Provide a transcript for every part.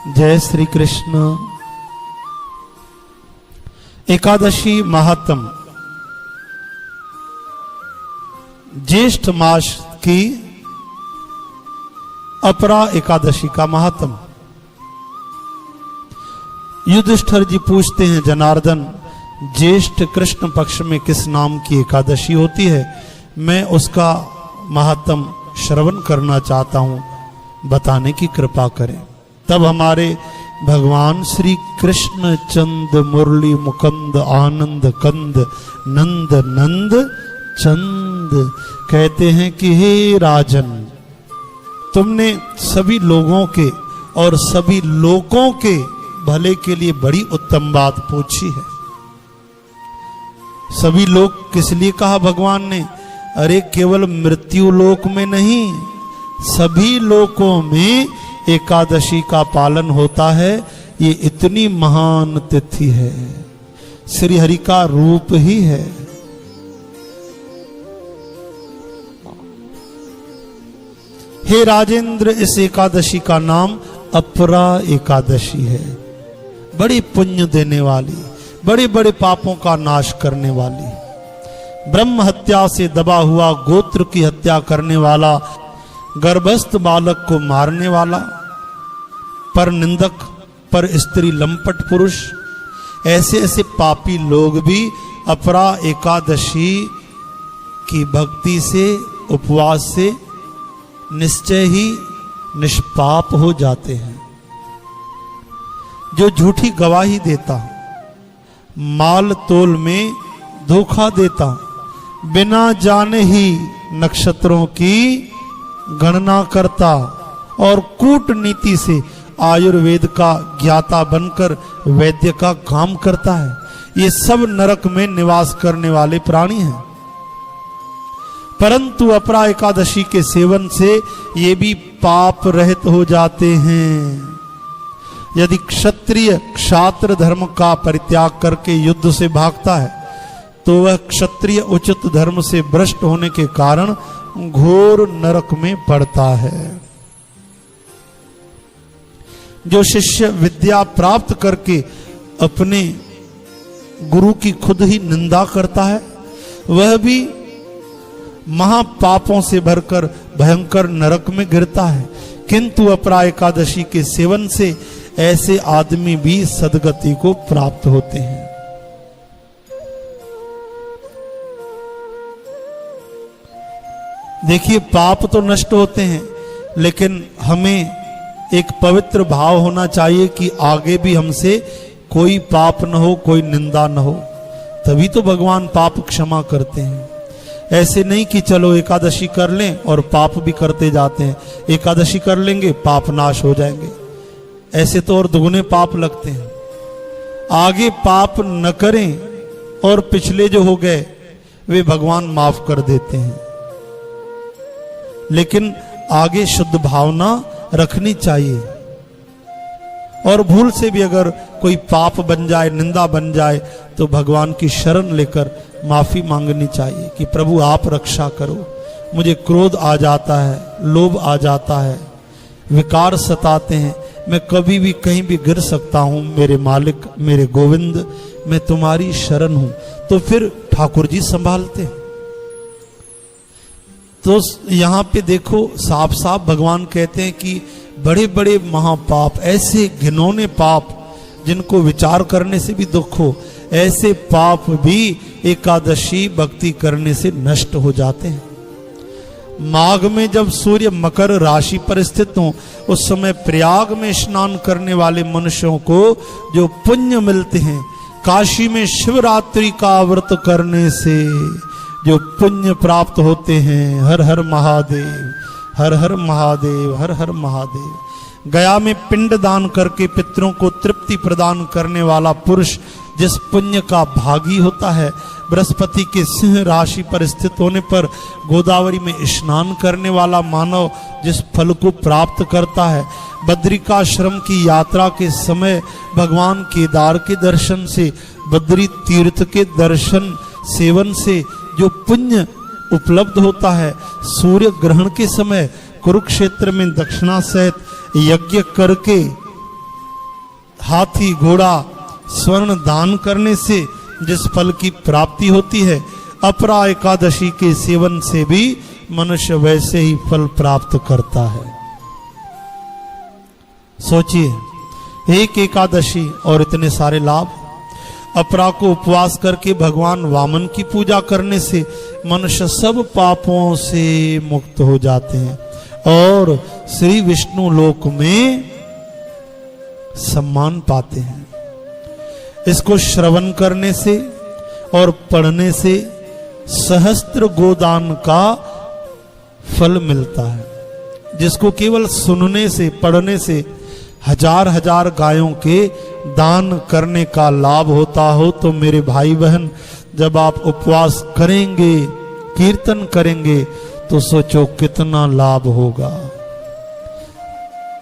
जय श्री कृष्ण। एकादशी महात्म। ज्येष्ठ मास की अपरा एकादशी का महात्म। युधिष्ठिर जी पूछते हैं, जनार्दन, ज्येष्ठ कृष्ण पक्ष में किस नाम की एकादशी होती है? मैं उसका महात्म श्रवण करना चाहता हूं, बताने की कृपा करें। तब हमारे भगवान श्री कृष्ण चंद मुरली मुकंद आनंद कंद नंद नंद चंद कहते हैं कि हे राजन, तुमने सभी लोगों के और सभी लोकों के भले के लिए बड़ी उत्तम बात पूछी है। सभी लोग किस लिए कहा भगवान ने? अरे केवल मृत्यु लोक में नहीं, सभी लोकों में एकादशी का पालन होता है। ये इतनी महान तिथि है, श्री हरि का रूप ही है। हे राजेंद्र, इस एकादशी का नाम अपरा एकादशी है। बड़ी पुण्य देने वाली, बड़े बड़े पापों का नाश करने वाली, ब्रह्म हत्या से दबा हुआ गोत्र की हत्या करने वाला, गर्भस्थ बालक को मारने वाला, पर निंदक, पर स्त्री लंपट पुरुष, ऐसे ऐसे पापी लोग भी अपरा एकादशी की भक्ति से, उपवास से निश्चय ही निष्पाप हो जाते हैं। जो झूठी गवाही देता, माल तोल में धोखा देता, बिना जाने ही नक्षत्रों की गणना करता और कूटनीति से आयुर्वेद का ज्ञाता बनकर वैद्य का काम करता है, ये सब नरक में निवास करने वाले प्राणी हैं। परंतु अपरा एकादशी के सेवन से ये भी पाप रहित हो जाते हैं। यदि क्षत्रिय क्षात्र धर्म का परित्याग करके युद्ध से भागता है तो वह क्षत्रिय उचित धर्म से भ्रष्ट होने के कारण घोर नरक में पड़ता है। जो शिष्य विद्या प्राप्त करके अपने गुरु की खुद ही निंदा करता है, वह भी महापापों से भरकर भयंकर नरक में गिरता है। किंतु अपरा एकादशी के सेवन से ऐसे आदमी भी सद्गति को प्राप्त होते हैं। देखिए, पाप तो नष्ट होते हैं, लेकिन हमें एक पवित्र भाव होना चाहिए कि आगे भी हमसे कोई पाप न हो, कोई निंदा न हो, तभी तो भगवान पाप क्षमा करते हैं। ऐसे नहीं कि चलो एकादशी कर लें और पाप भी करते जाते हैं, एकादशी कर लेंगे पाप नाश हो जाएंगे, ऐसे तो और दुगने पाप लगते हैं। आगे पाप न करें और पिछले जो हो गए वे भगवान माफ कर देते हैं, लेकिन आगे शुद्ध भावना रखनी चाहिए। और भूल से भी अगर कोई पाप बन जाए, निंदा बन जाए, तो भगवान की शरण लेकर माफी मांगनी चाहिए कि प्रभु आप रक्षा करो, मुझे क्रोध आ जाता है, लोभ आ जाता है, विकार सताते हैं, मैं कभी भी कहीं भी गिर सकता हूं, मेरे मालिक, मेरे गोविंद, मैं तुम्हारी शरण हूं। तो फिर ठाकुर जी संभालते हैं। तो यहां पे देखो, साफ साफ भगवान कहते हैं कि बड़े बड़े महापाप, ऐसे घिनौने पाप जिनको विचार करने से भी दुख हो, ऐसे पाप भी एकादशी भक्ति करने से नष्ट हो जाते हैं। माघ में जब सूर्य मकर राशि पर स्थित हो, उस समय प्रयाग में स्नान करने वाले मनुष्यों को जो पुण्य मिलते हैं, काशी में शिवरात्रि का व्रत करने से जो पुण्य प्राप्त होते हैं, हर हर महादेव, हर हर महादेव, हर हर महादेव। गया में पिंड दान करके पितरों को तृप्ति प्रदान करने वाला पुरुष जिस पुण्य का भागी होता है, बृहस्पति के सिंह राशि पर स्थित होने पर गोदावरी में स्नान करने वाला मानव जिस फल को प्राप्त करता है, बद्रिकाश्रम की यात्रा के समय भगवान केदार के दर्शन से, बद्री तीर्थ के दर्शन सेवन से जो पुण्य उपलब्ध होता है, सूर्य ग्रहण के समय कुरुक्षेत्र में दक्षिणा सहित यज्ञ करके हाथी घोड़ा स्वर्ण दान करने से जिस फल की प्राप्ति होती है, अपरा एकादशी के सेवन से भी मनुष्य वैसे ही फल प्राप्त करता है। सोचिए, एक एकादशी और इतने सारे लाभ। अपरा को उपवास करके भगवान वामन की पूजा करने से मनुष्य सब पापों से मुक्त हो जाते हैं और श्री विष्णु लोक में सम्मान पाते हैं। इसको श्रवण करने से और पढ़ने से सहस्त्र गोदान का फल मिलता है। जिसको केवल सुनने से, पढ़ने से हजार हजार गायों के दान करने का लाभ होता हो, तो मेरे भाई बहन, जब आप उपवास करेंगे, कीर्तन करेंगे, तो सोचो कितना लाभ होगा।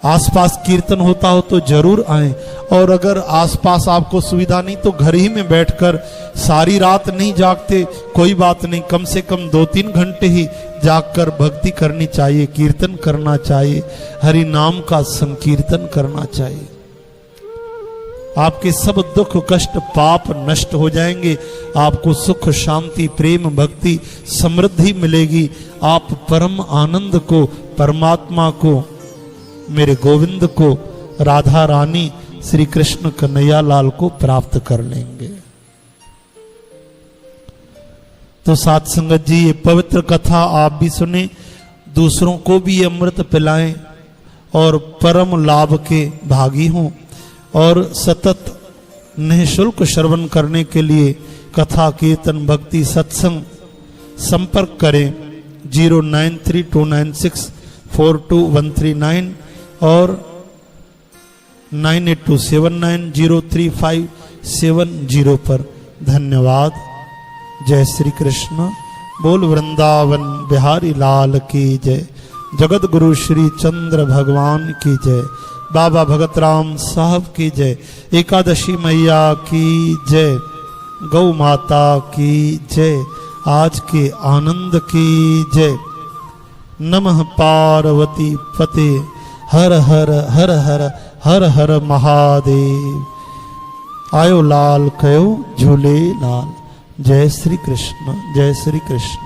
आसपास कीर्तन होता हो तो जरूर आएं, और अगर आसपास आपको सुविधा नहीं तो घर ही में बैठकर, सारी रात नहीं जागते कोई बात नहीं, कम से कम 2-3 घंटे ही जागकर भक्ति करनी चाहिए, कीर्तन करना चाहिए, हरि नाम का संकीर्तन करना चाहिए। आपके सब दुख कष्ट पाप नष्ट हो जाएंगे, आपको सुख शांति प्रेम भक्ति समृद्धि मिलेगी। आप परम आनंद को, परमात्मा को, मेरे गोविंद को, राधा रानी श्री कृष्ण कन्हैया लाल को प्राप्त कर लेंगे। तो साथ संगत जी, ये पवित्र कथा आप भी सुने, दूसरों को भी ये अमृत पिलाएं और परम लाभ के भागी हों। और सतत निःशुल्क श्रवण करने के लिए कथा कीर्तन भक्ति सत्संग संपर्क करें 09329642139 और 9827903570 पर। धन्यवाद। जय श्री कृष्ण। बोल वृंदावन बिहारी लाल की जय। जगत गुरु श्री चंद्र भगवान की जय। बाबा भगत राम साहब की जय। एकादशी मैया की जय। गौ माता की जय। आज के आनंद की जय। नमः पार्वती पते। हर हर हर हर हर हर महादेव। आयो लाल कयो झूले लाल। जय श्री कृष्ण। जय श्री कृष्ण।